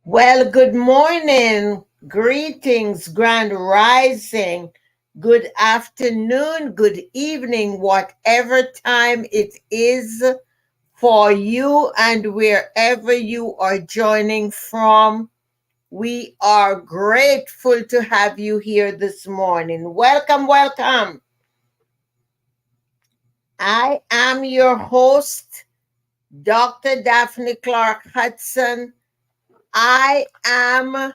Well, good morning, greetings, grand rising, good afternoon, good evening, whatever time it is for you and wherever you are joining from. We are grateful to have you here this morning. Welcome, welcome. I am your host, Dr. Daphne Clarke-Hudson. I am a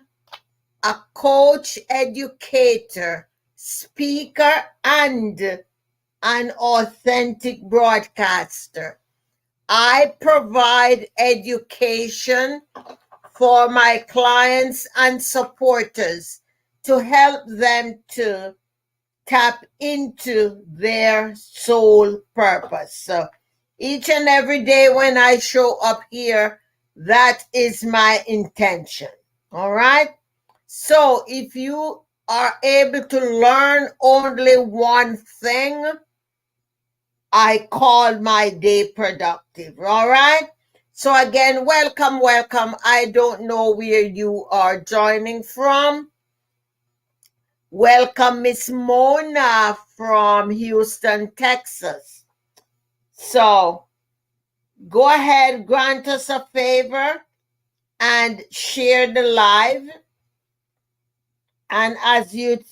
coach, educator, speaker, and an authentic broadcaster. I provide education for my clients and supporters to help them to tap into their soul purpose. So each and every day when I show up here, that is my intention. All right. So if you are able to learn only one thing, I call my day productive. All right. So again, welcome, welcome. I don't know where you are joining from. Welcome, Miss Mona from Houston, Texas. So go ahead, grant us a favor and share the live. And as you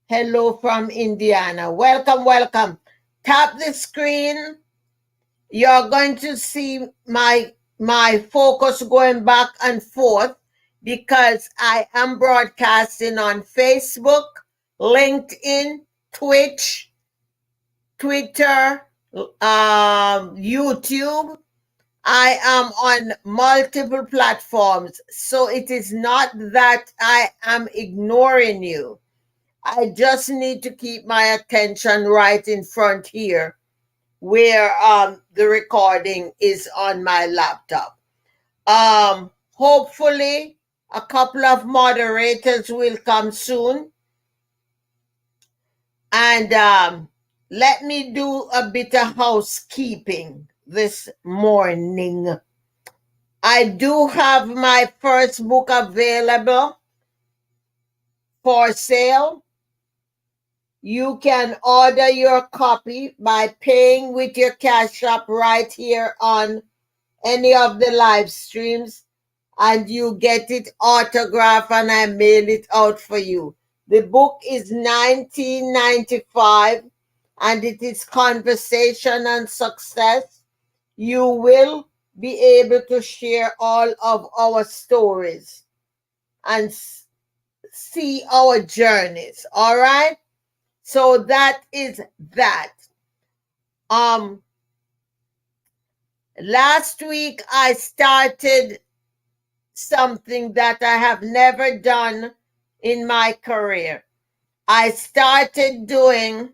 hello from Indiana. Welcome, welcome. Tap the screen. You're going to see my focus going back and forth because I am broadcasting on Facebook, LinkedIn, Twitch, Twitter, YouTube. I am on multiple platforms. So it is not that I am ignoring you. I just need to keep my attention right in front here where the recording is on my laptop. Hopefully a couple of moderators will come soon. And let me do a bit of housekeeping this morning. I do have my first book available for sale. You can order your copy by paying with your Cash App right here on any of the live streams, and you get it autographed and I mail it out for you. The book is $19.95 and it is Conversation and Success. You will be able to share all of our stories and see our journeys. All right? So that is that. Um, Last week I started something that I have never done in my career. I started doing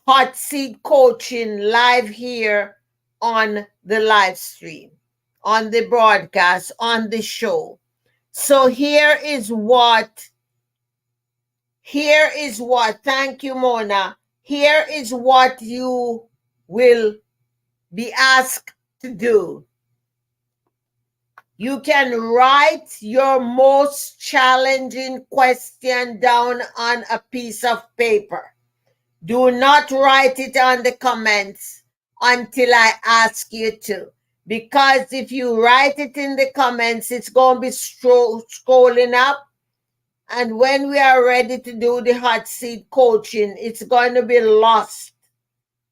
hot seat coaching live here on the live stream, on the broadcast, on the show. So thank you, Mona. Here is what you will be asked to do. You can write your most challenging question down on a piece of paper. Do not write it on the comments until I ask you to. Because if you write it in the comments, it's going to be scrolling up. And when we are ready to do the hot seat coaching, it's going to be lost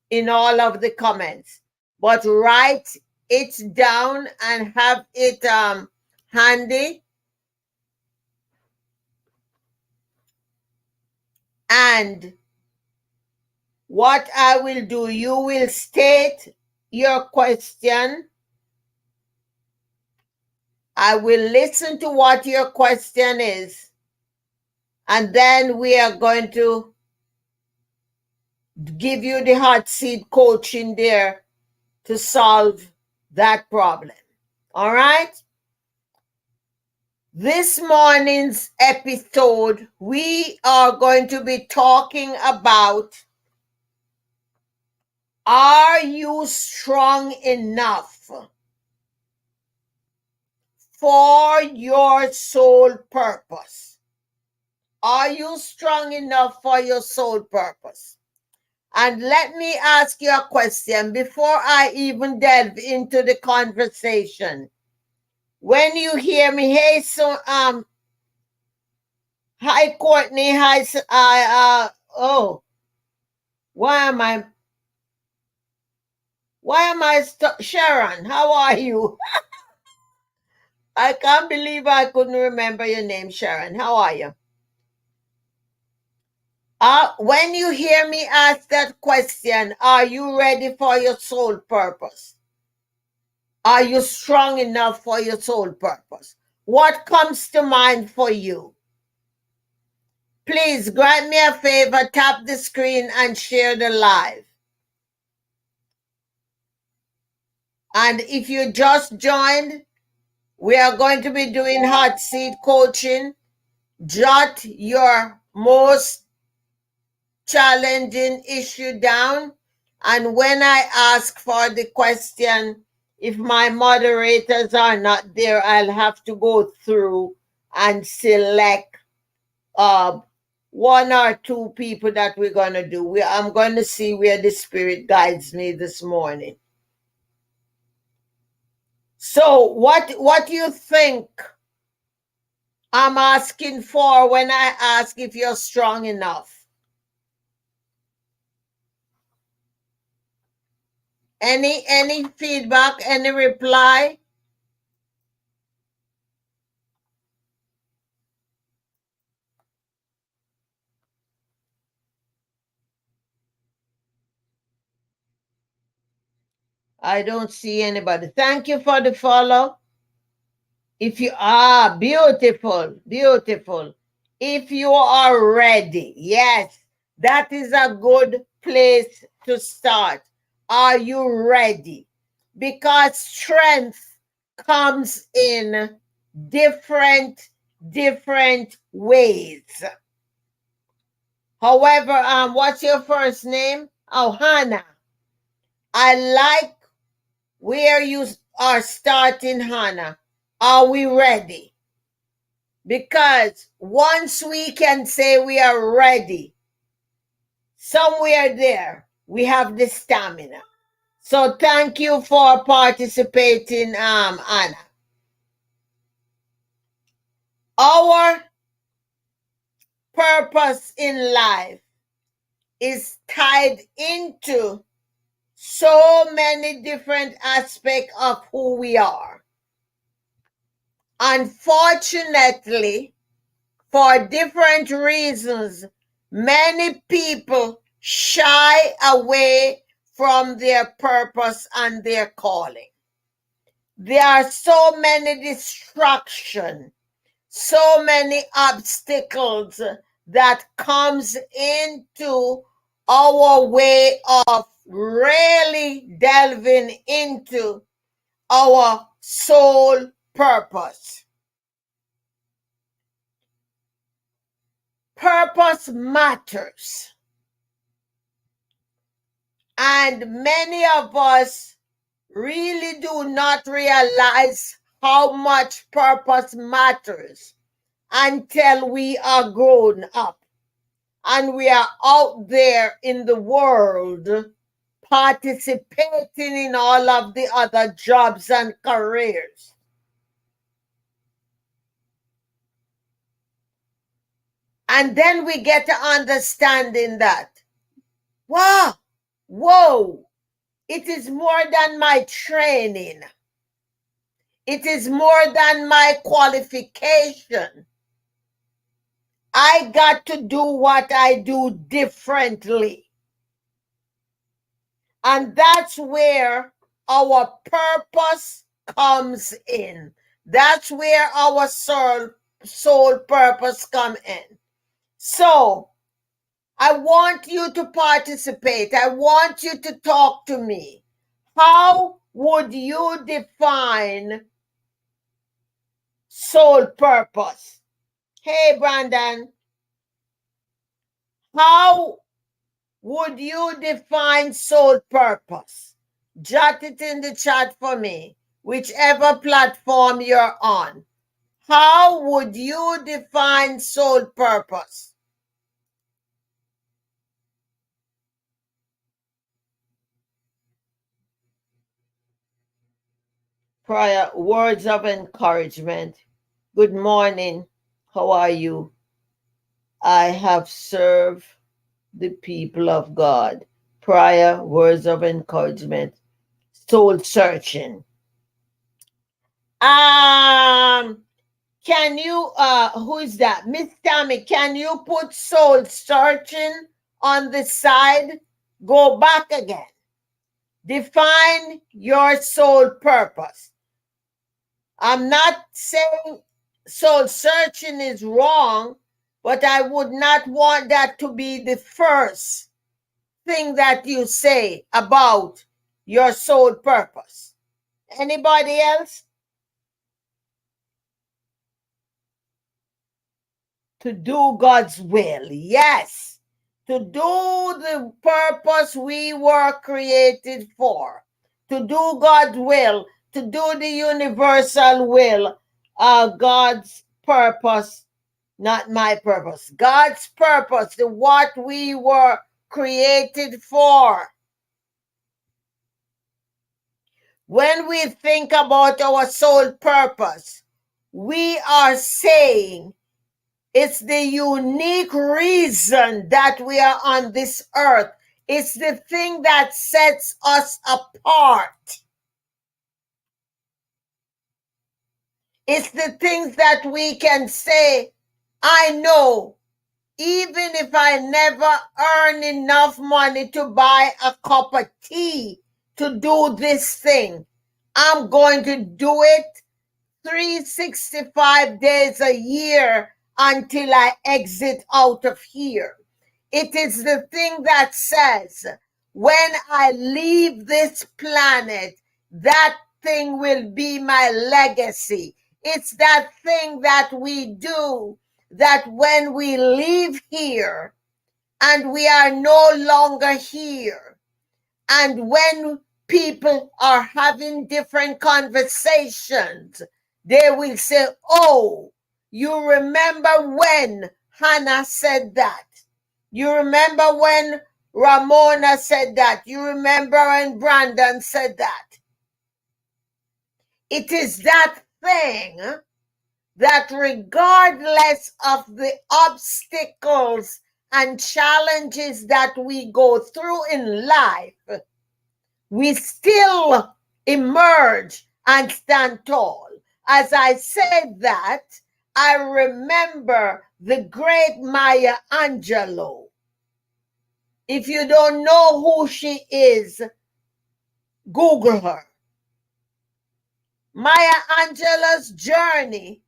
in all of the comments. But write it down and have it handy. And what I will do, you will state your question. I will listen to what your question is. And then we are going to give you the hot seat coaching there to solve that problem. All right? This morning's episode, we are going to be talking about, are you strong enough for your soul purpose? Are you strong enough for your soul purpose? And let me ask you a question before I even delve into the conversation. When you hear me, hey, so hi Courtney, hi, oh, why am I Sharon? How are you? I can't believe I couldn't remember your name, Sharon. How are you? When you hear me ask that question, are you ready for your soul purpose? Are you strong enough for your soul purpose? What comes to mind for you? Please grant me a favor, tap the screen and share the live. And if you just joined, we are going to be doing hot seat coaching. Jot your most challenging issue down. And when I ask for the question, if my moderators are not there, I'll have to go through and select one or two people that we're going to do. I'm going to see where the Spirit guides me this morning. So what do you think I'm asking for when I ask if you're strong enough? Any feedback, any reply? I don't see anybody. Thank you for the follow. If you are beautiful, beautiful. If you are ready, yes, that is a good place to start. Are you ready? Because strength comes in different ways. However, what's your first name? Oh, Hannah. I like where you are starting, Hannah. Are we ready? Because once we can say we are ready, somewhere there, we have the stamina. So thank you for participating, Anna. Our purpose in life is tied into so many different aspects of who we are. Unfortunately, for different reasons, many people shy away from their purpose and their calling. There are so many distractions, so many obstacles that comes into our way of really delving into our soul purpose. Purpose matters. And many of us really do not realize how much purpose matters until we are grown up and we are out there in the world participating in all of the other jobs and careers. And then we get to understanding that, wow, whoa, it is more than my training. It is more than my qualification. I got to do what I do differently. And that's where our purpose comes in. That's where our soul purpose come in. So I want you to participate. I want you to talk to me. How would you define soul purpose? Hey, Brandon, how would you define soul purpose? Jot it in the chat for me. whichever platform you're on. How would you define soul purpose? Prior words of encouragement. Good morning. How are you? I have served the people of God. Prior words of encouragement. Soul searching. Can you who is that? Miss Tammy, can you put soul searching on the side? Go back again. Define your soul purpose. I'm not saying soul searching is wrong, but I would not want that to be the first thing that you say about your soul purpose. Anybody else? To do God's will. Yes. To do the purpose we were created for. To do God's will. To do the universal will. God's purpose, not my purpose. God's purpose, the what we were created for. When we think about our soul purpose, we are saying it's the unique reason that we are on this earth. It's the thing that sets us apart. It's the things that we can say, I know, even if I never earn enough money to buy a cup of tea to do this thing, I'm going to do it 365 days a year until I exit out of here. It is the thing that says, when I leave this planet, that thing will be my legacy. It's that thing that we do that when we leave here and we are no longer here, and when people are having different conversations, they will say, oh, you remember when Hannah said that? You remember when Ramona said that? You remember when Brandon said that? It is that thing that regardless of the obstacles and challenges that we go through in life, we still emerge and stand tall. As I said that, I remember the great Maya Angelou. If you don't know who she is, Google her. Maya Angelou's journey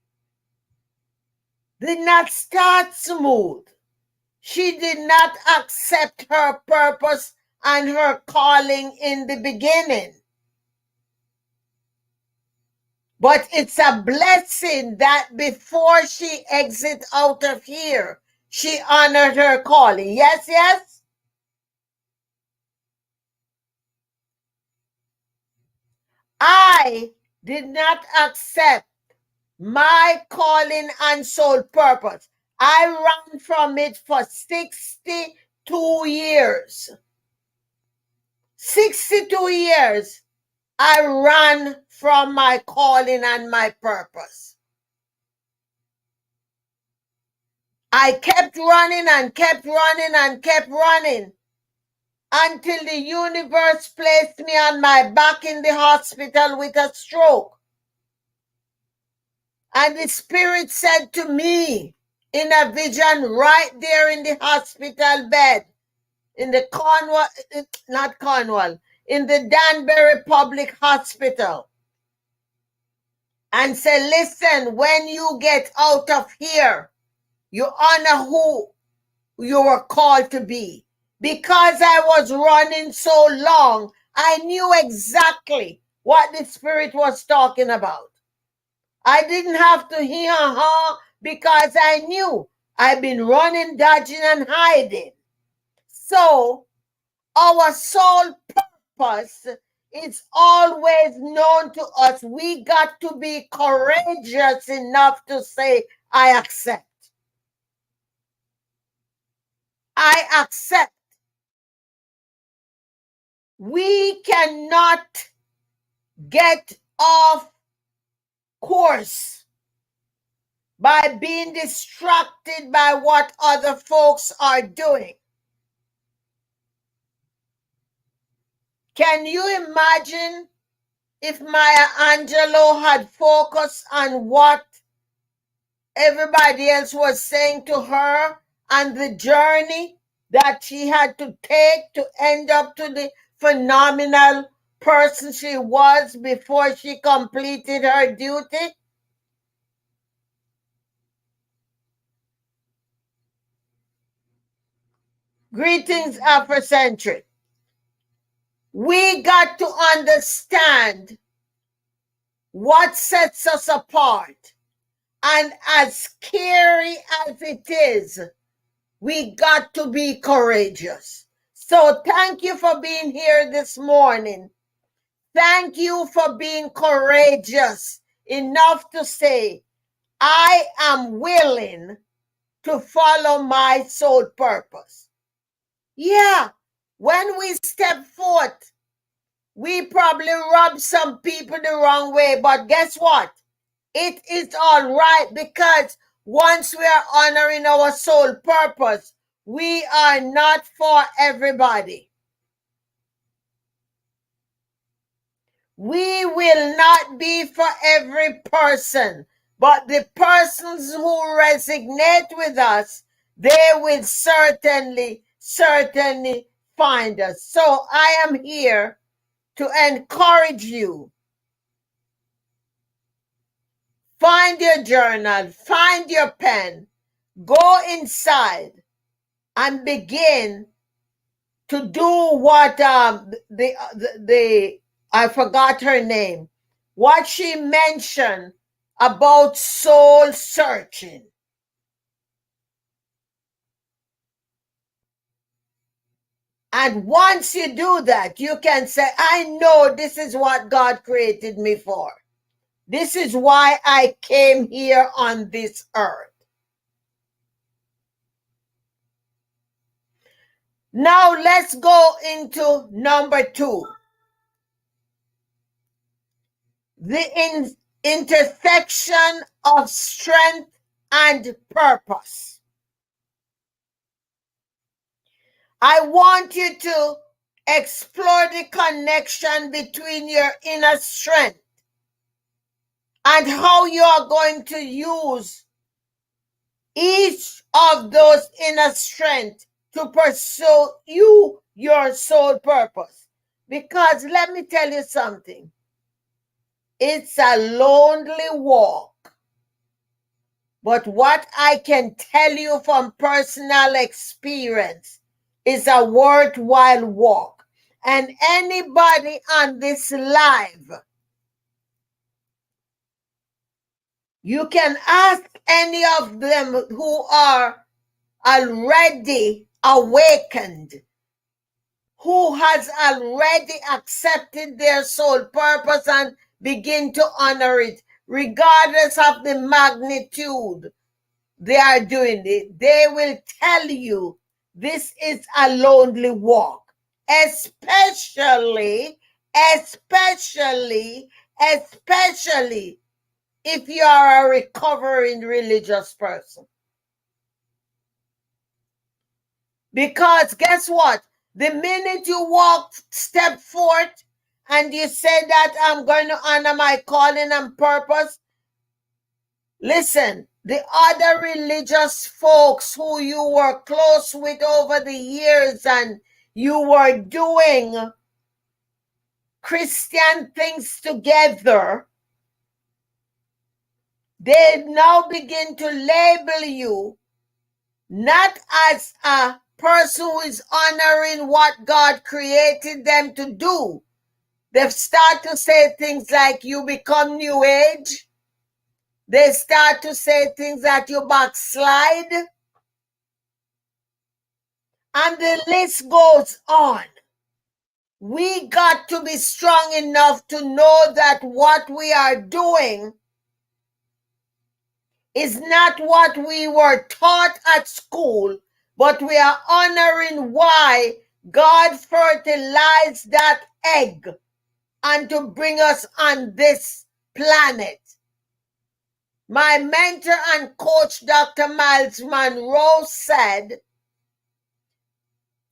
did not start smooth. She did not accept her purpose and her calling in the beginning. But it's a blessing that before she exits out of here, she honored her calling. Yes, yes? I did not accept my calling and soul purpose. I ran from it for 62 years. 62 years I ran from my calling and my purpose. I kept running and kept running and kept running until the universe placed me on my back in the hospital with a stroke. And the spirit said to me in a vision right there in the hospital bed, in the in the Danbury Public Hospital, and said, listen, when you get out of here, you honor who you were called to be. Because I was running so long, I knew exactly what the Spirit was talking about. I didn't have to hear because I knew I've been running, dodging, and hiding. So our soul purpose is always known to us. We got to be courageous enough to say, I accept. I accept. We cannot get off course by being distracted by what other folks are doing. Can you imagine if Maya Angelou had focused on what everybody else was saying to her and the journey that she had to take to end up to the phenomenal person she was before she completed her duty? Greetings, Afrocentric. We got to understand what sets us apart. And as scary as it is, we got to be courageous. So thank you for being here this morning. Thank you for being courageous enough to say, I am willing to follow my soul purpose. Yeah, when we step forth, we probably rub some people the wrong way, but guess what? It is all right, because once we are honoring our soul purpose, we are not for everybody. We will not be for every person, but the persons who resonate with us, they will certainly find us. So I am here to encourage you. Find your journal, find your pen, go inside and begin to do what I forgot her name, what she mentioned about soul searching. And once you do that, you can say, I know this is what God created me for. This is why I came here on this earth. Now let's go into number 2. The intersection of strength and purpose. I want you to explore the connection between your inner strength and how you are going to use each of those inner strengths to pursue your soul purpose. Because let me tell you something. It's a lonely walk. But what I can tell you from personal experience is a worthwhile walk. And anybody on this live, you can ask any of them who are already awakened, who has already accepted their soul purpose and begin to honor it, regardless of the magnitude they are doing it. They will tell you this is a lonely walk, especially if you are a recovering religious person. Because guess what? The minute you step forth and you say that I'm going to honor my calling and purpose, listen, the other religious folks who you were close with over the years and you were doing Christian things together, they now begin to label you not as a person who is honoring what God created them to do. They start to say things like you become new age. They start to say things that you backslide. And the list goes on. we got to be strong enough to know that what we are doing is not what we were taught at school, but we are honoring why God fertilized that egg and to bring us on this planet. My mentor and coach, Dr. Miles Monroe, said,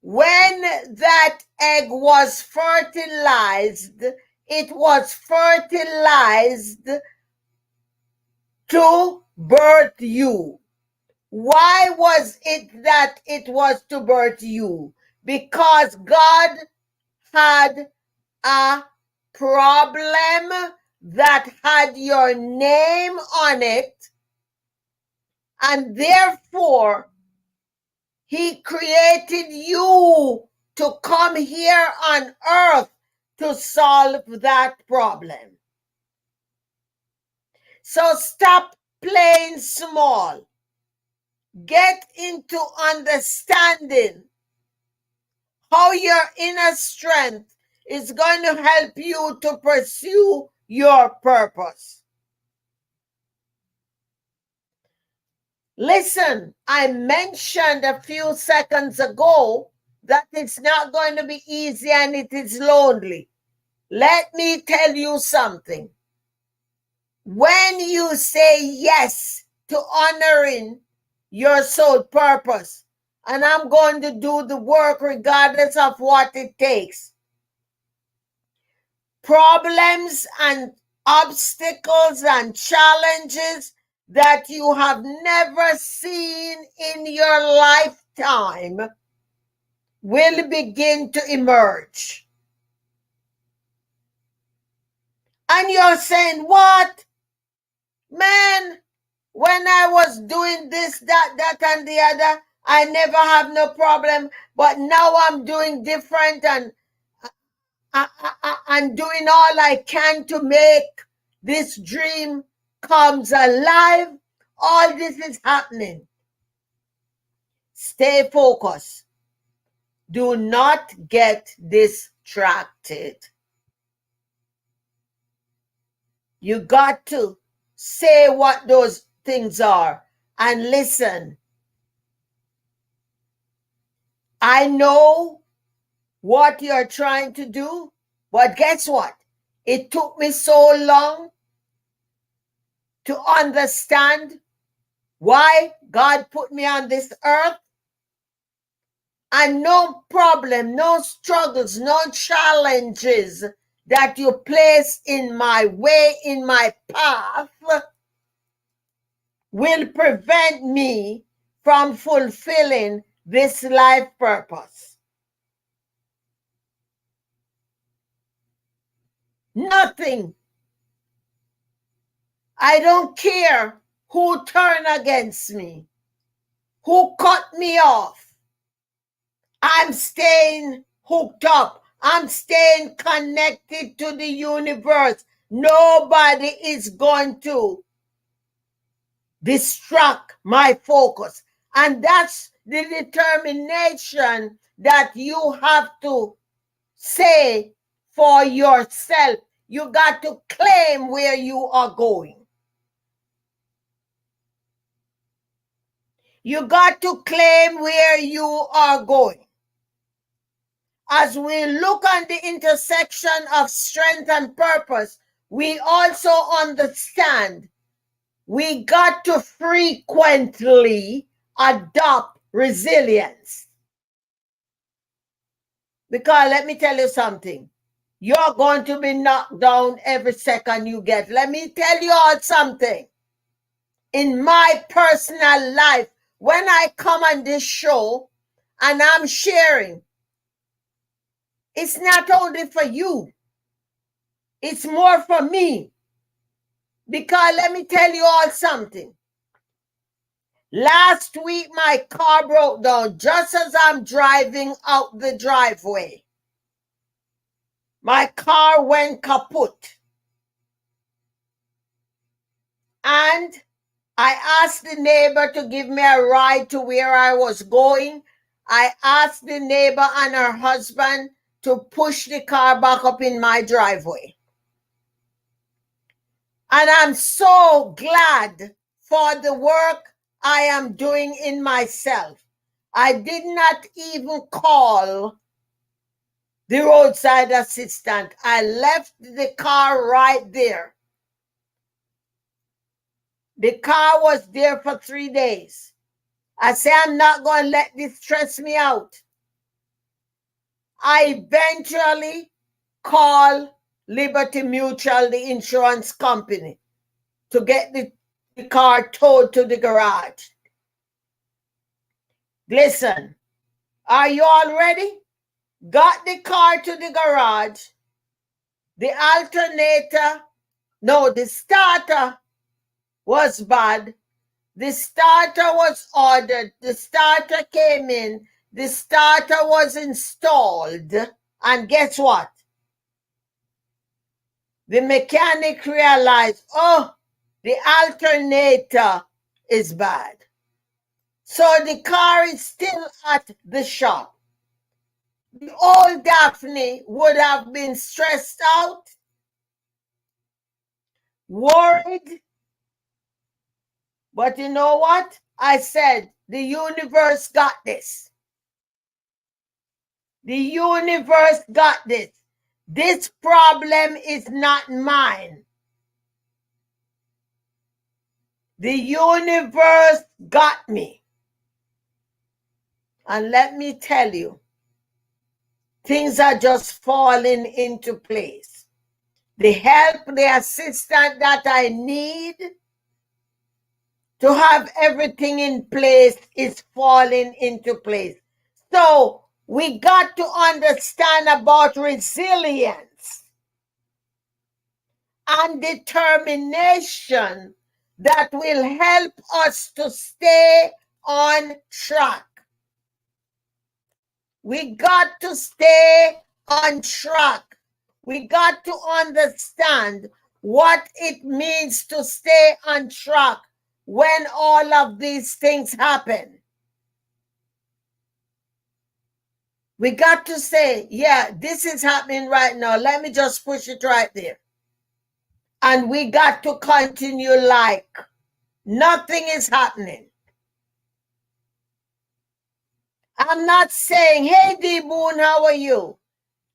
when that egg was fertilized, it was fertilized to birth you. Why was it that it was to birth you? Because God had a problem that had your name on it, and therefore He created you to come here on earth to solve that problem. So stop playing small. Get into understanding how your inner strength is going to help you to pursue your purpose. Listen, I mentioned a few seconds ago that it's not going to be easy and it is lonely. Let me tell you something. When you say yes to honoring your soul purpose, and I'm going to do the work regardless of what it takes, problems and obstacles and challenges that you have never seen in your lifetime will begin to emerge. And you're saying, what? Man, when I was doing this, that, and the other, I never have no problem. But now I'm doing different and I'm doing all I can to make this dream comes alive. All this is happening. Stay focused. Do not get distracted. You got to say what those things are and listen. I know what you're trying to do, but guess what? It took me so long to understand why God put me on this earth. And no problem, no struggles, no challenges that you place in my way, in my path, will prevent me from fulfilling this life purpose. Nothing. I don't care who turned against me, who cut me off. I'm staying hooked up. I'm staying connected to the universe. Nobody is going to distract my focus. And that's the determination that you have to say for yourself. You got to claim where you are going. You got to claim where you are going. As we look on the intersection of strength and purpose, we also understand we got to frequently adopt resilience. Because let me tell you something. You're going to be knocked down every second you get. Let me tell you all something. In my personal life, when I come on this show and I'm sharing, it's not only for you. It's more for me. Because let me tell you all something. Last week, my car broke down just as I'm driving out the driveway. My car went kaput. And I asked the neighbor to give me a ride to where I was going. I asked the neighbor and her husband to push the car back up in my driveway. And I'm so glad for the work I am doing in myself. I did not even call the roadside assistant. I left the car right there. The car was there for 3 days. I said, I'm not going to let this stress me out. I eventually called Liberty Mutual, the insurance company, to get the car towed to the garage. Listen, are you all ready? Got the car to the garage. The starter was bad. The starter was ordered. The starter came in. The starter was installed. And guess what? The mechanic realized, oh, the alternator is bad. So the car is still at the shop. The old Daphne would have been stressed out, worried. But you know what? I said, the universe got this. The universe got this. This problem is not mine. The universe got me. And let me tell you, things are just falling into place. The help, the assistance that I need to have everything in place is falling into place. So we got to understand about resilience and determination that will help us to stay on track. We got to stay on track. We got to understand what it means to stay on track when all of these things happen. We got to say, yeah, this is happening right now. Let me just push it right there. And we got to continue like nothing is happening. I'm not saying, hey, D Boone, how are you?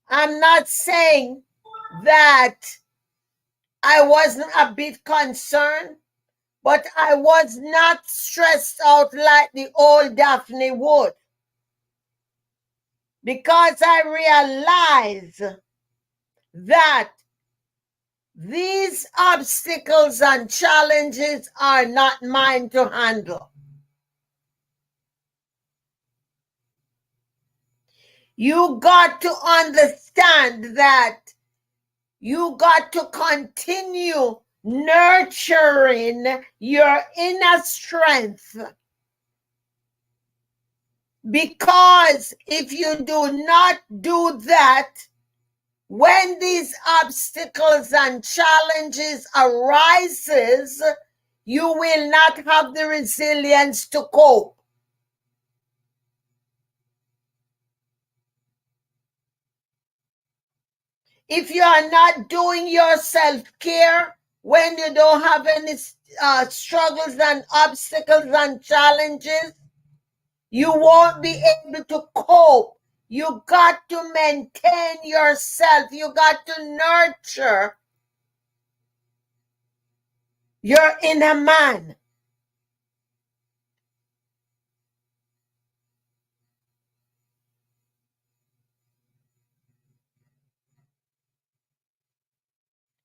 I'm not saying that I wasn't a bit concerned, but I was not stressed out like the old Daphne would. Because I realize that these obstacles and challenges are not mine to handle. You got to understand that you got to continue nurturing your inner strength. Because if you do not do that, when these obstacles and challenges arises, you will not have the resilience to cope. If you are not doing your self-care, when you don't have any struggles and obstacles and challenges, you won't be able to cope. You got to maintain yourself. You got to nurture your inner man.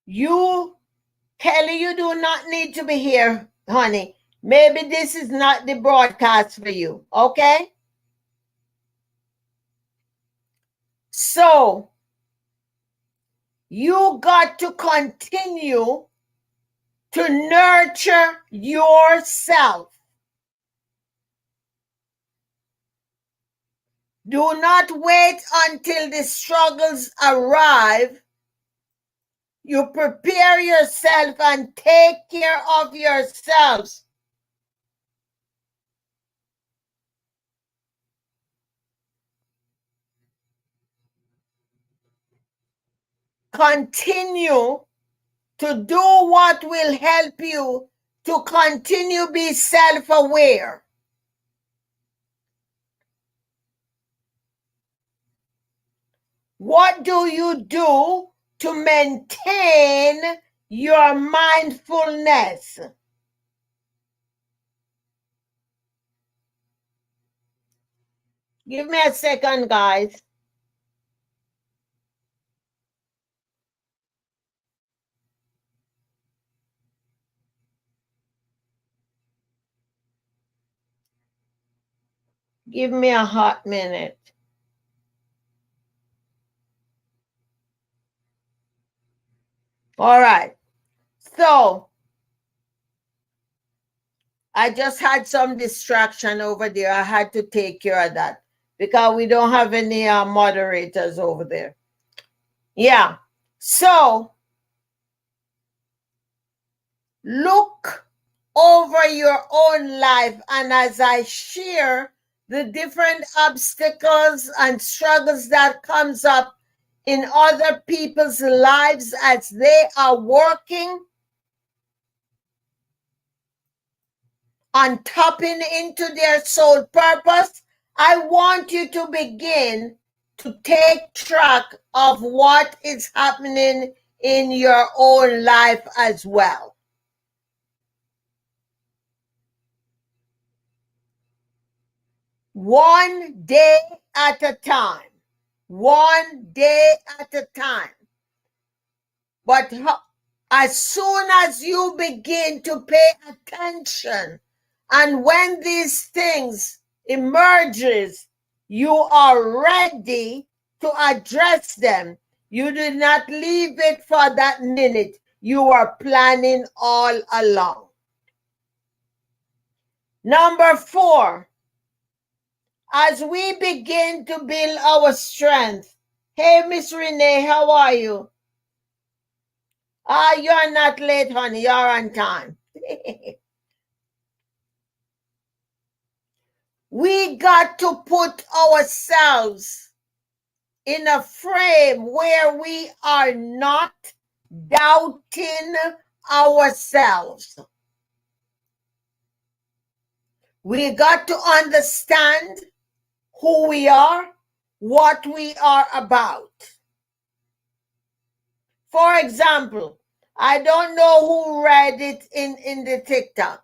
You, Kelly, you do not need to be here, honey. Maybe this is not the broadcast for you, okay? So, you got to continue to nurture yourself. Do not wait until the struggles arrive. You prepare yourself and take care of yourselves. continue to do what will help you to continue be self-aware. What do you do to maintain your mindfulness? Give me a second, guys. Give me a hot minute. All right. So I just had some distraction over there. I had to take care of that because we don't have any moderators over there. Yeah. So look over your own life, and as I share the different obstacles and struggles that comes up in other people's lives as they are working on tapping into their soul purpose, I want you to begin to take track of what is happening in your own life as well. One day at a time. One day at a time. But as soon as you begin to pay attention, and when these things emerges, you are ready to address them. You do not leave it for that minute. You are planning all along. Number 4, as we begin to build our strength. Hey, Miss Renee, how are you? You're not late, honey. You're on time. We got to put ourselves in a frame where we are not doubting ourselves. We got to understand who we are, what we are about. For example, I don't know who read it in the TikTok.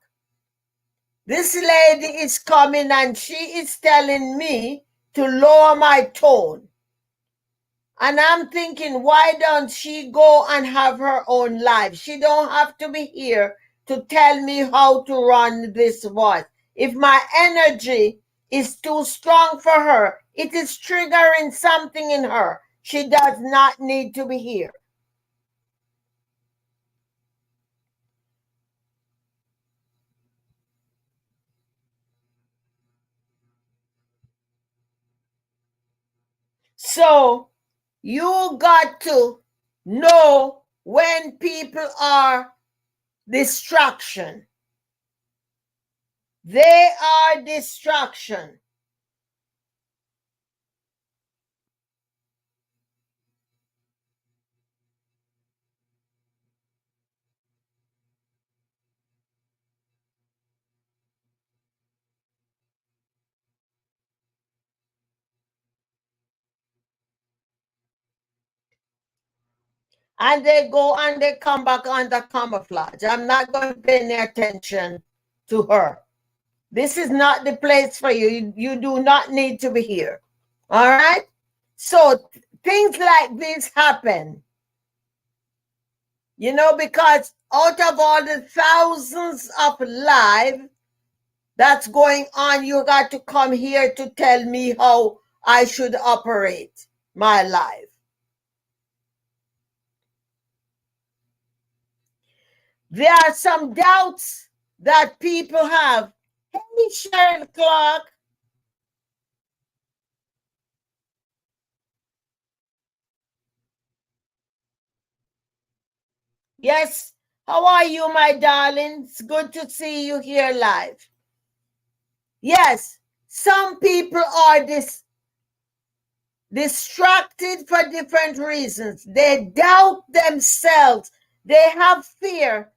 This lady is coming and she is telling me to lower my tone. And I'm thinking, why don't she go and have her own life? She don't have to be here to tell me how to run this voice. If my energy is too strong for her, it is triggering something in her. She does not need to be here. So you got to know when people are distraction. They are distraction. And they go and they come back under camouflage. I'm not going to pay any attention to her. This is not the place for you. You do not need to be here. All right? So things like this happen, because out of all the thousands of lives that's going on, you got to come here to tell me how I should operate my life. There are some doubts that people have. Hey, Sharon Clarke. Yes, how are you, my darling? It's good to see you here live. Yes, some people are distracted for different reasons. They doubt themselves. They have fear.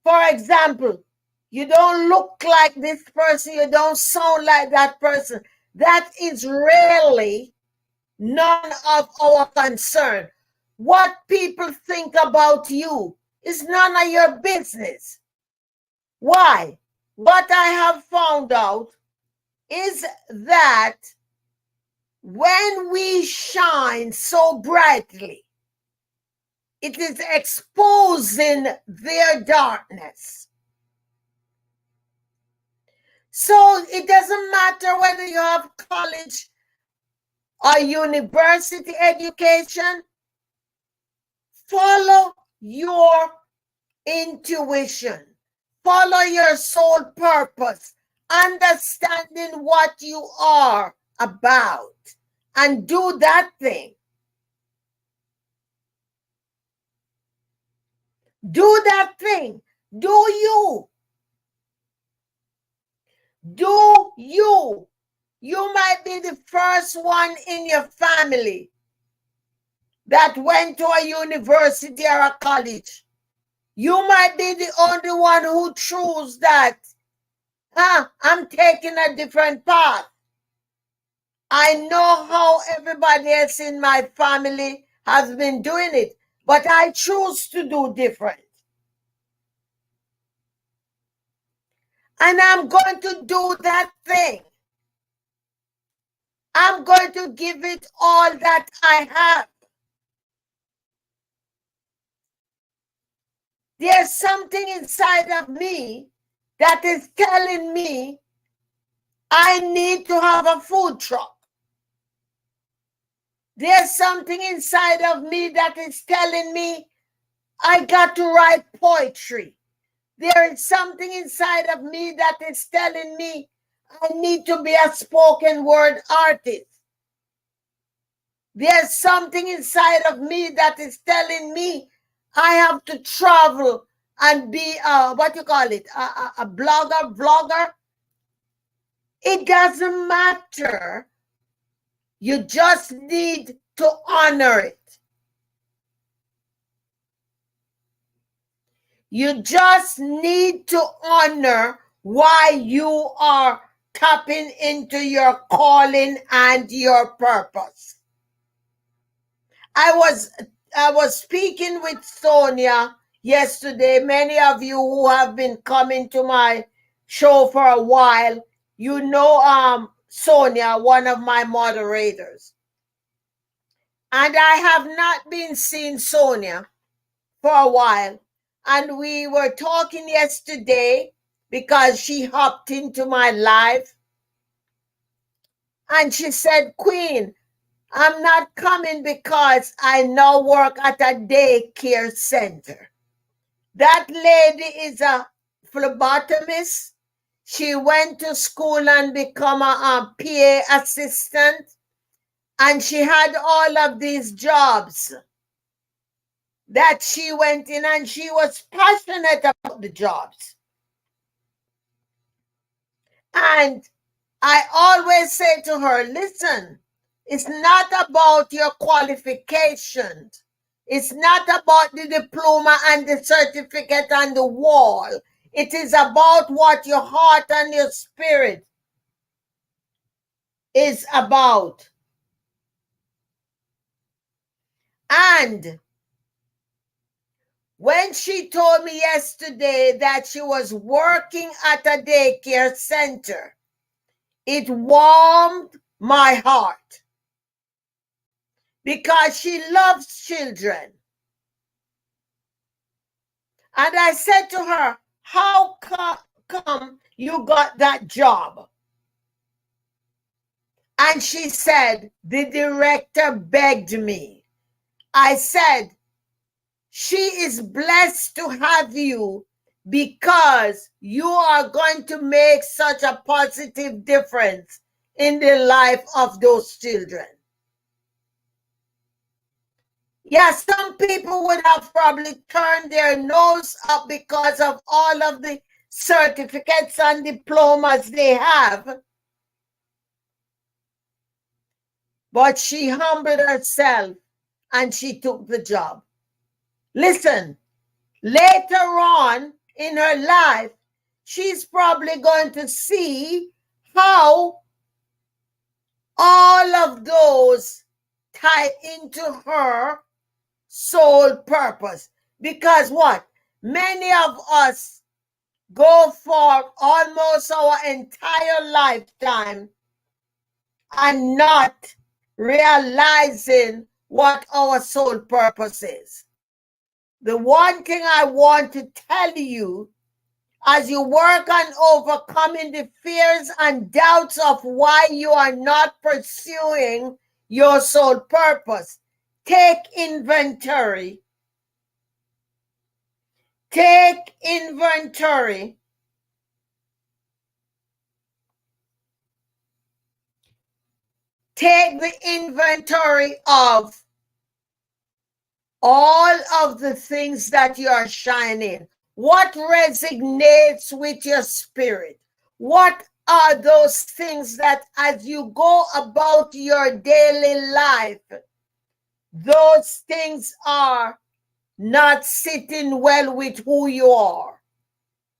For example, you don't look like this person, you don't sound like that person. That is really none of our concern. What people think about you is none of your business. Why? What I have found out is that when we shine so brightly, it is exposing their darkness. So it doesn't matter whether you have college or university education, follow your intuition, follow your soul purpose, understanding what you are about, and do that thing. Do that thing. Do you. Do you. You might be the first one in your family that went to a university or a college. You might be the only one who chose that. I'm taking a different path. I know how everybody else in my family has been doing it, but I choose to do different. And I'm going to do that thing. I'm going to give it all that I have. There's something inside of me that is telling me I need to have a food truck. There's something inside of me that is telling me I got to write poetry. There is something inside of me that is telling me I need to be a spoken word artist. There's something inside of me that is telling me I have to travel and be a vlogger. It doesn't matter. You just need to honor it. You just need to honor why you are tapping into your calling and your purpose. I was speaking with Sonia yesterday. Many of you who have been coming to my show for a while, you know Sonia, one of my moderators. And I have not been seeing Sonia for a while. And we were talking yesterday because she hopped into my live. And she said, Queen, I'm not coming because I now work at a daycare center. That lady is a phlebotomist. She went to school and become a PA assistant. And she had all of these jobs that she went in, and she was passionate about the jobs. And I always say to her, listen, it's not about your qualifications. It's not about the diploma and the certificate on the wall. It is about what your heart and your spirit is about. And when she told me yesterday that she was working at a daycare center, it warmed my heart because she loves children. And I said to her, how come you got that job? And she said, the director begged me. I said, she is blessed to have you because you are going to make such a positive difference in the life of those children. Yeah, some people would have probably turned their nose up because of all of the certificates and diplomas they have. but she humbled herself and she took the job. Listen, later on in her life, she's probably going to see how all of those tie into her sole purpose. Because what? Many of us go for almost our entire lifetime and not realizing what our sole purpose is. The one thing I want to tell you, as you work on overcoming the fears and doubts of why you are not pursuing your sole purpose, take inventory. Take inventory. Take the inventory of all of the things that you are shining. What resonates with your spirit? What are those things that as you go about your daily life, those things are not sitting well with who you are?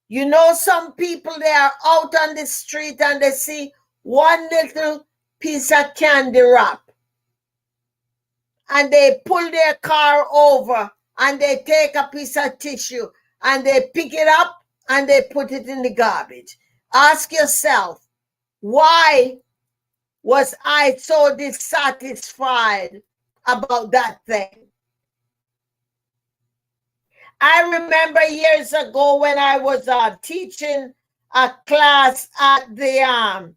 You know, some people, they are out on the street and they see one little piece of candy wrap and they pull their car over and they take a piece of tissue and they pick it up and they put it in the garbage. Ask yourself, why was I so dissatisfied about that thing? I remember years ago when I was teaching a class at the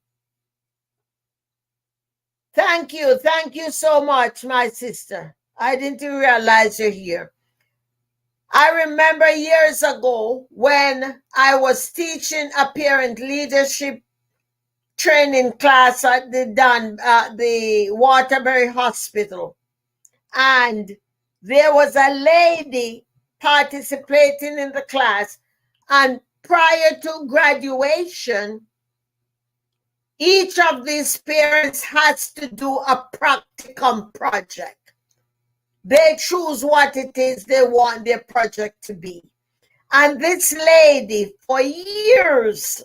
Thank you so much, my sister. I didn't realize you're here. I remember years ago when I was teaching a parent leadership training class at the Waterbury Hospital, and there was a lady participating in the class, and prior to graduation, each of these parents has to do a practicum project. They choose what it is they want their project to be. And this lady, for years,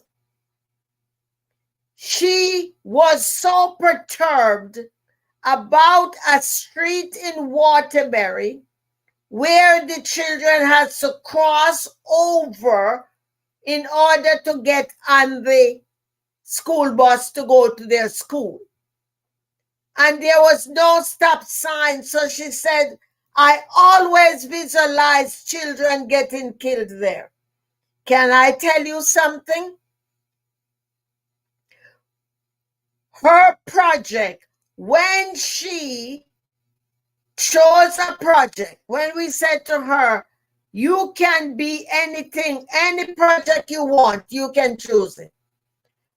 she was so perturbed about a street in Waterbury where the children had to cross over in order to get on the school bus to go to their school. And there was no stop sign. So she said, I always visualize children getting killed there. Can I tell you something? Her project, when she chose a project, when we said to her, you can be anything, any project you want, you can choose it.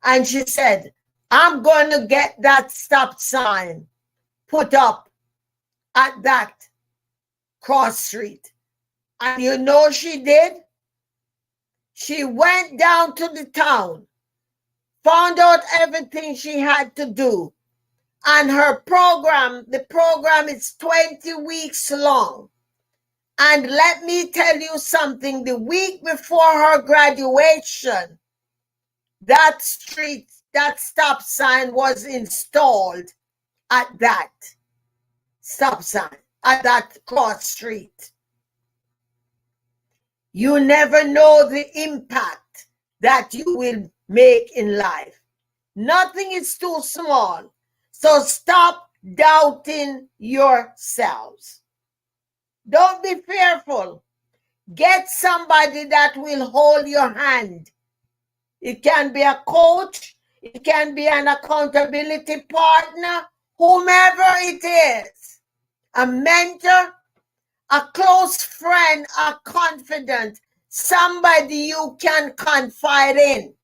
And she said, I'm going to get that stop sign put up at that cross street. And you know she did? She went down to the town, found out everything she had to do. And her program, the program is 20 weeks long. And let me tell you something, the week before her graduation, that street, that stop sign was installed at that stop sign, at that cross street. You never know the impact that you will make in life. Nothing is too small. So stop doubting yourselves. Don't be fearful. Get somebody that will hold your hand. It can be a coach. It can be an accountability partner, whomever it is. A mentor, a close friend, a confidant, somebody you can confide in.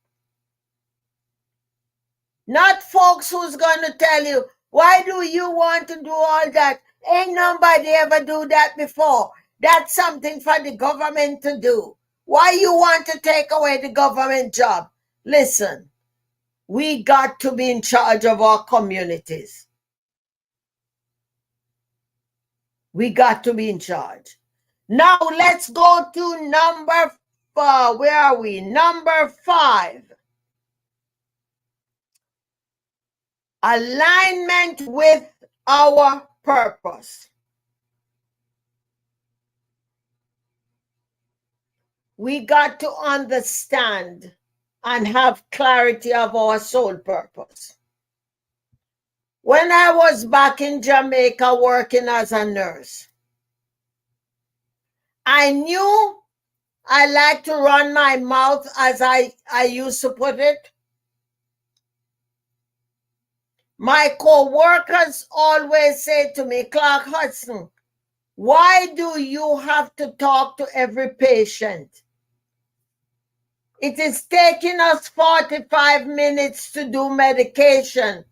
Not folks who's going to tell you, why do you want to do all that? Ain't nobody ever do that before. That's something for the government to do. Why you want to take away the government job? Listen, we got to be in charge of our communities. We got to be in charge. Now let's go to number 4. Where are we? Number 5. Alignment with our purpose. We got to understand and have clarity of our soul purpose. When I was back in Jamaica working as a nurse, I knew I like to run my mouth, as I used to put it. My co-workers always say to me, Clarke-Hudson, why do you have to talk to every patient? It is taking us 45 minutes to do medication.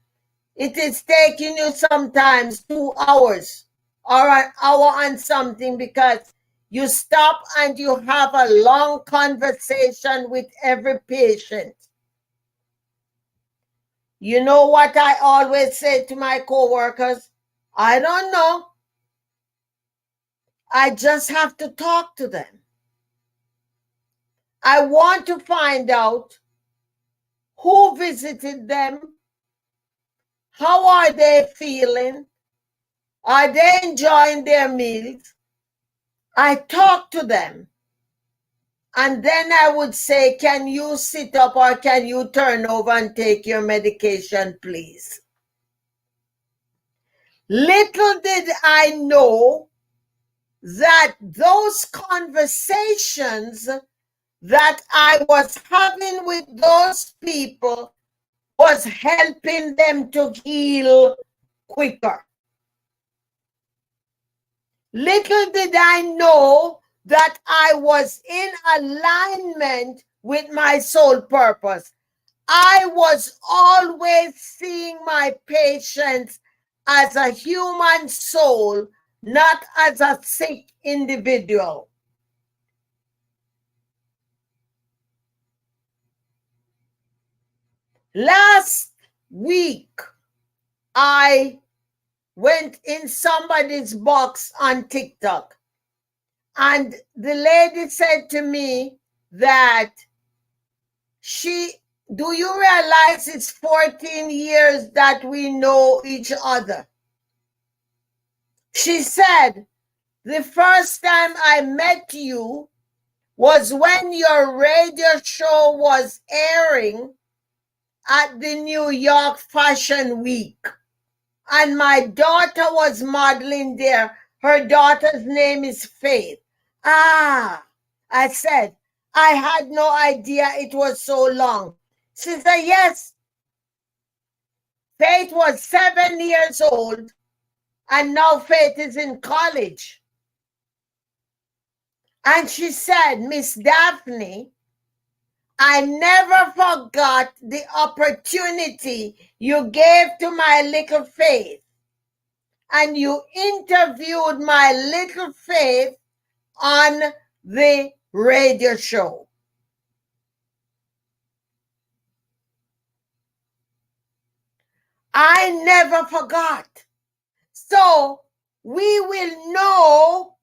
It is taking you sometimes 2 hours or an hour and something, because you stop and you have a long conversation with every patient. You know what I always say to my coworkers? I don't know. I just have to talk to them. I want to find out who visited them. How are they feeling? Are they enjoying their meals? I talk to them. And then I would say, can you sit up or can you turn over and take your medication, please? Little did I know that those conversations that I was having with those people was helping them to heal quicker. Little did I know that I was in alignment with my soul purpose. I was always seeing my patients as a human soul, not as a sick individual. Last week, I went in somebody's box on TikTok, and the lady said to me that do you realize it's 14 years that we know each other? She said, the first time I met you was when your radio show was airing at the New York Fashion Week. And my daughter was modeling there. Her daughter's name is Faith. I said, I had no idea it was so long. She said, yes. Faith was 7 years old, and now Faith is in college. And she said, Miss Daphne, I never forgot the opportunity you gave to my little Faith. And you interviewed my little Faith on the radio show. I never forgot. So we will know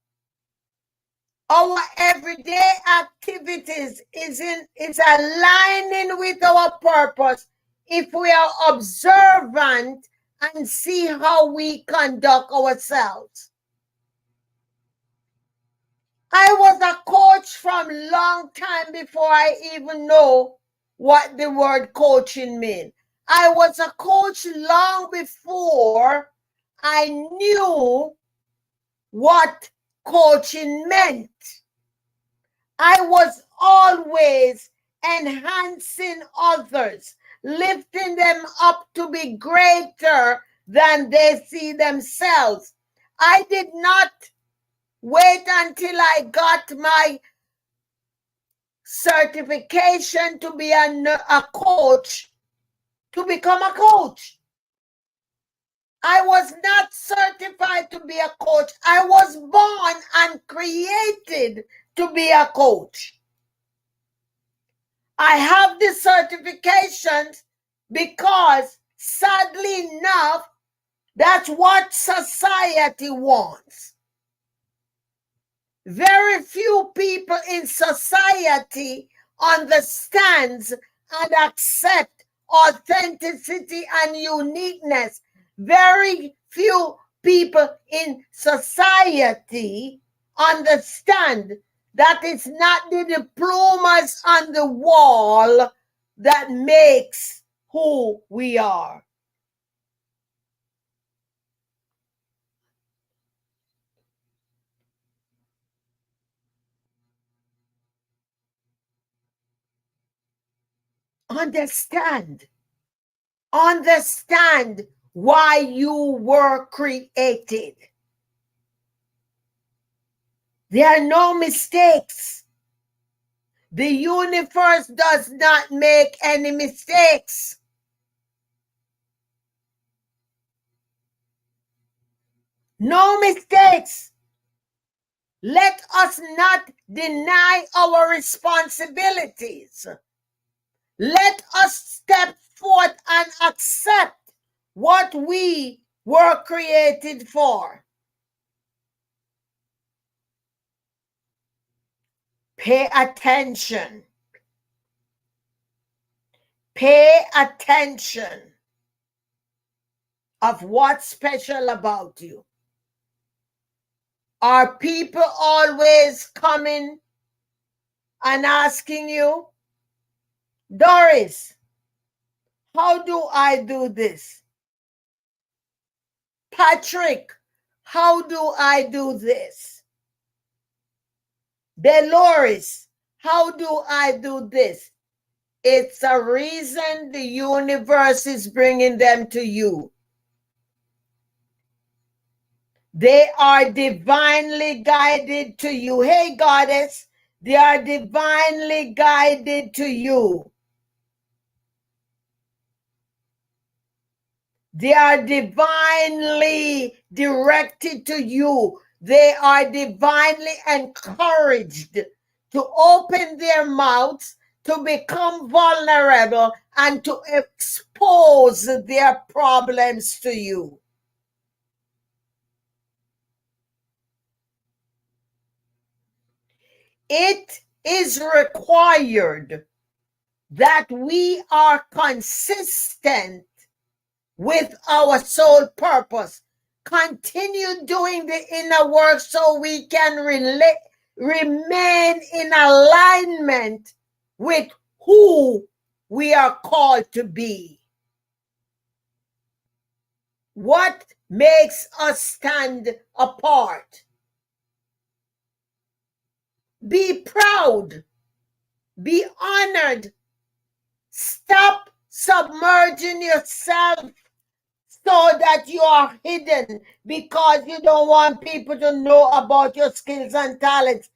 our everyday activities is aligning with our purpose if we are observant and see how we conduct ourselves. I was a coach from a long time before I even know what the word coaching means. I was a coach long before I knew what coaching meant. I was always enhancing others, lifting them up to be greater than they see themselves. I did not wait until I got my certification to be a coach to become a coach. I was not certified to be a coach. I was born and created to be a coach. I have the certifications because, sadly enough, that's what society wants. Very few people in society understands and accept authenticity and uniqueness. Very few people in society understand that it's not the diplomas on the wall that makes who we are. Understand. Understand why you were created. There are no mistakes. The universe does not make any mistakes. No mistakes. Let us not deny our responsibilities. Let us step forth and accept what we were created for. Pay attention. Pay attention of what's special about you. Are people always coming and asking you, Doris, how do I do this? Patrick, how do I do this? Dolores, how do I do this? It's a reason the universe is bringing them to you. They are divinely guided to you. Hey, goddess, they are divinely guided to you. They are divinely directed to you. They are divinely encouraged to open their mouths, to become vulnerable, and to expose their problems to you. It is required that we are consistent with our soul purpose. Continue doing the inner work so we can remain in alignment with who we are called to be. What makes us stand apart? Be proud. Be honored. Stop submerging yourself so that you are hidden because you don't want people to know about your skills and talents.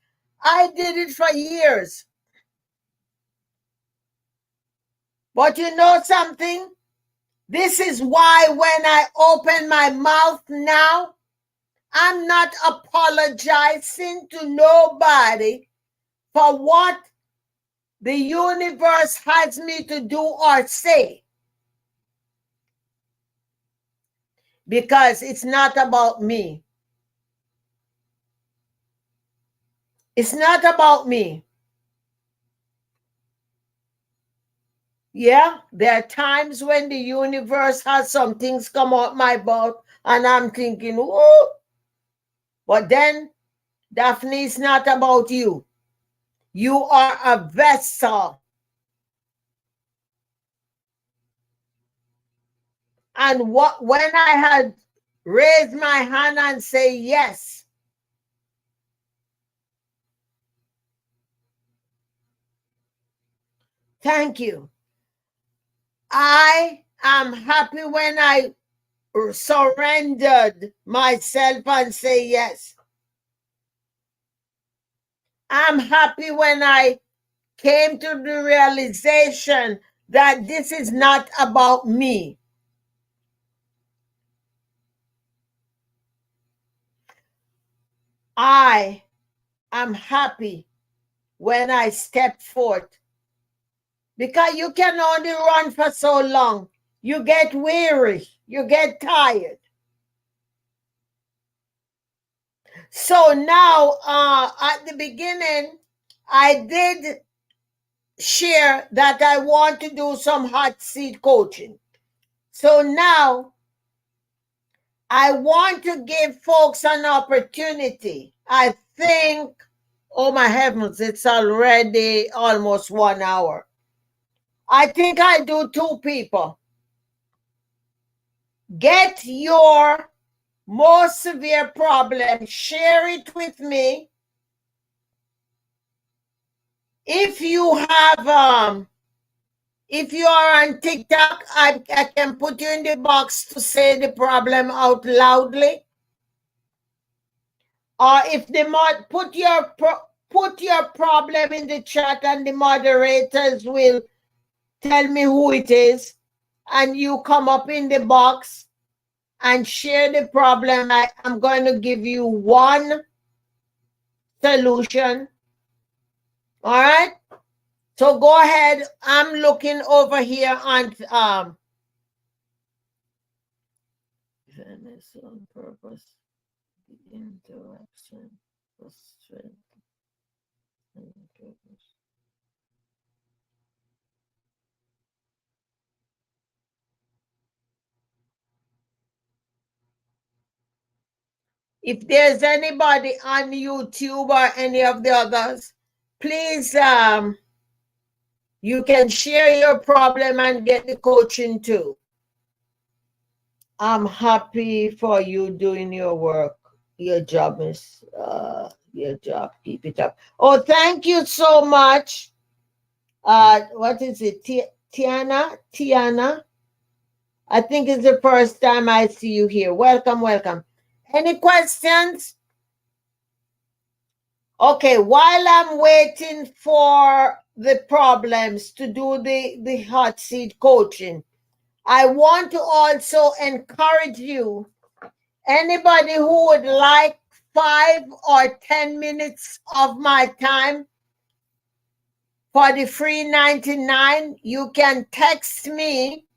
I did it for years. But you know something? This is why when I open my mouth now, I'm not apologizing to nobody for what the universe has me to do or say. Because it's not about me. It's not about me. Yeah, there are times when the universe has some things come out my mouth and I'm thinking, whoa. But then, Daphne, it's not about you. You are a vessel. And when I had raised my hand and say yes, thank you. I am happy when I surrendered myself and say yes. I'm happy when I came to the realization that this is not about me. I am happy when I step forth because you can only run for so long. You get weary, you get tired. So now, at the beginning, I did share that I want to do some hot seat coaching. So now I want to give folks an opportunity. I think, oh my heavens, it's already almost 1 hour. I think I do two people. Get your most severe problem, share it with me. If you have if you are on TikTok, I can put you in the box to say the problem out loudly. Or if the put your problem in the chat, and the moderators will tell me who it is, and you come up in the box and share the problem. I'm going to give you one solution. All right? So go ahead. I'm looking over here on fairness on purpose, the interaction, the strength, and purpose. If there's anybody on YouTube or any of the others, please you can share your problem and get the coaching too. I'm happy for you doing your work. Your job is your job. Keep it up. Oh, thank you so much. What is it? Tiana? I think it's the first time I see you here. Welcome, welcome. Any questions? Okay, while I'm waiting for the problems to do the hot seat coaching, I want to also encourage you, anybody who would like 5 or 10 minutes of my time for the free 99, you can text me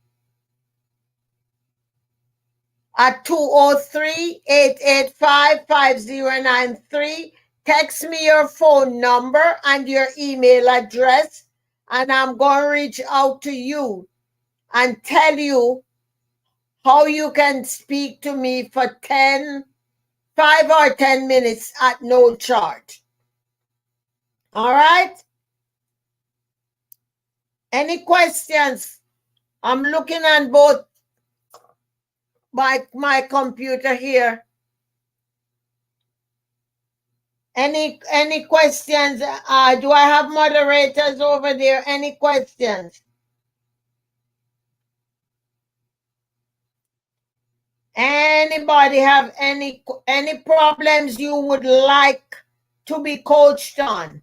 at 203-885-5093. Text me your phone number and your email address, and I'm going to reach out to you and tell you how you can speak to me for 5 or 10 minutes at no charge. All right? Any questions? I'm looking on both my computer here. Any questions? Do I have moderators over there? Any questions? Anybody have any problems you would like to be coached on?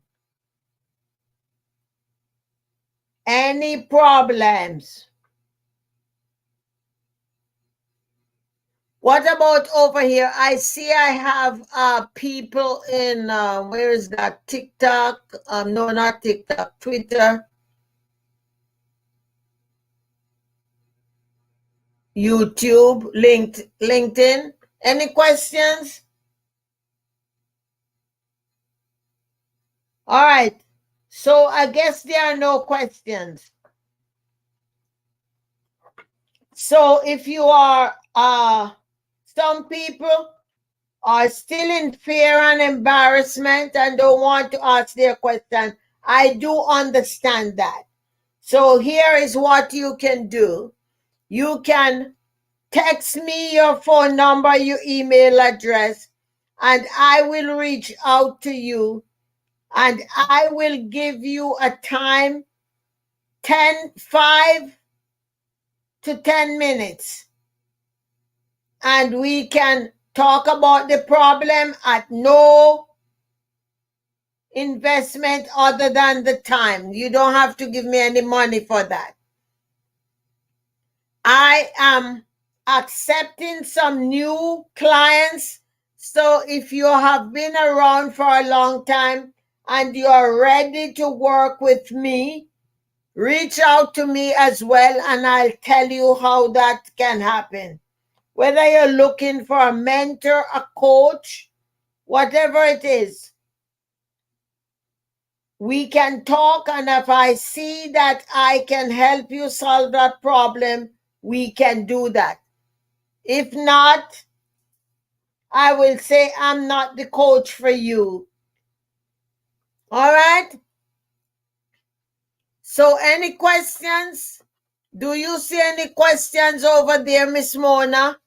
Any problems? What about over here? I see I have people in, where is that? TikTok? No, not TikTok, Twitter, YouTube, LinkedIn. Any questions? All right. So I guess there are no questions. So if you are, some people are still in fear and embarrassment and don't want to ask their question, I do understand that. So here is what you can do. You can text me your phone number, your email address, and I will reach out to you, and I will give you a time, 5 to 10 minutes. And we can talk about the problem at no investment other than the time. You don't have to give me any money for that. I am accepting some new clients. So if you have been around for a long time and you are ready to work with me, reach out to me as well, and I'll tell you how that can happen. Whether you're looking for a mentor, a coach, whatever it is, we can talk, and if I see that I can help you solve that problem, we can do that. If not, I will say I'm not the coach for you. All right? So any questions? Do you see any questions over there, Miss Mona?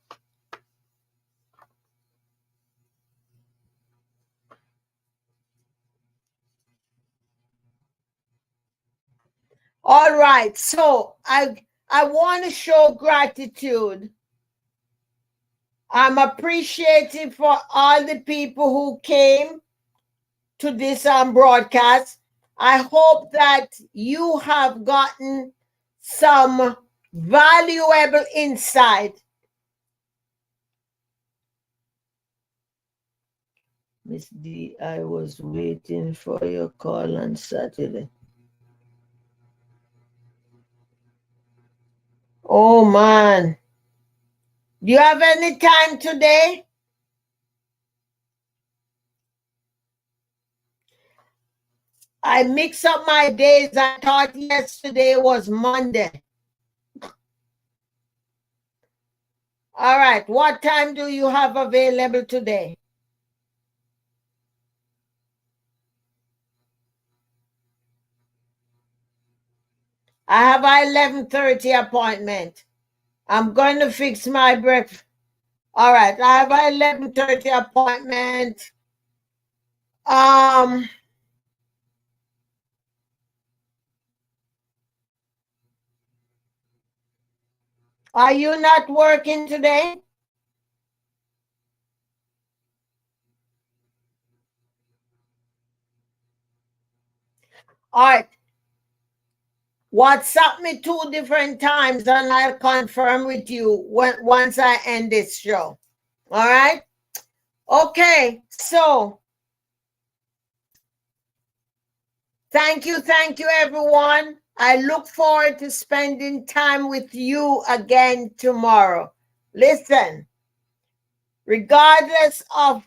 All right. So I want to show gratitude. I'm appreciative for all the people who came to this broadcast. I hope that you have gotten some valuable insight. Miss D, I was waiting for your call on Saturday. Oh man. Do you have any time today? I mix up my days. I thought yesterday was Monday. All right. What time do you have available today? I have an 11:30 appointment. I'm going to fix my breakfast. All right. I have an 11:30 appointment. Are you not working today? All right. WhatsApp me 2 different times and I'll confirm with you once I end this show. All right? Okay. So thank you, everyone. I look forward to spending time with you again tomorrow. Listen, regardless of,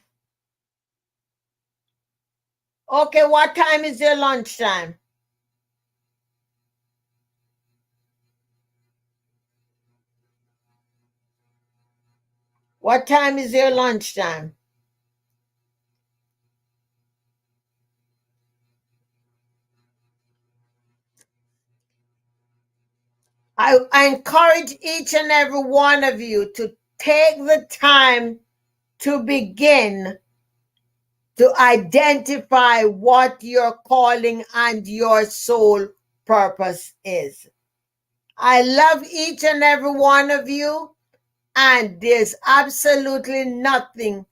okay, what time is your lunchtime? What time is your lunchtime? I encourage each and every one of you to take the time to begin to identify what your calling and your soul purpose is. I love each and every one of you, and there's absolutely nothing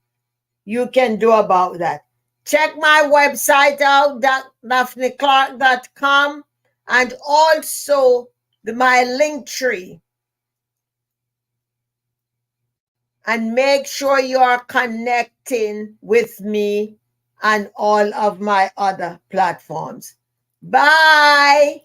you can do about that. Check my website out, daphneclarke.com, and also my link tree. And make sure you are connecting with me and all of my other platforms. Bye.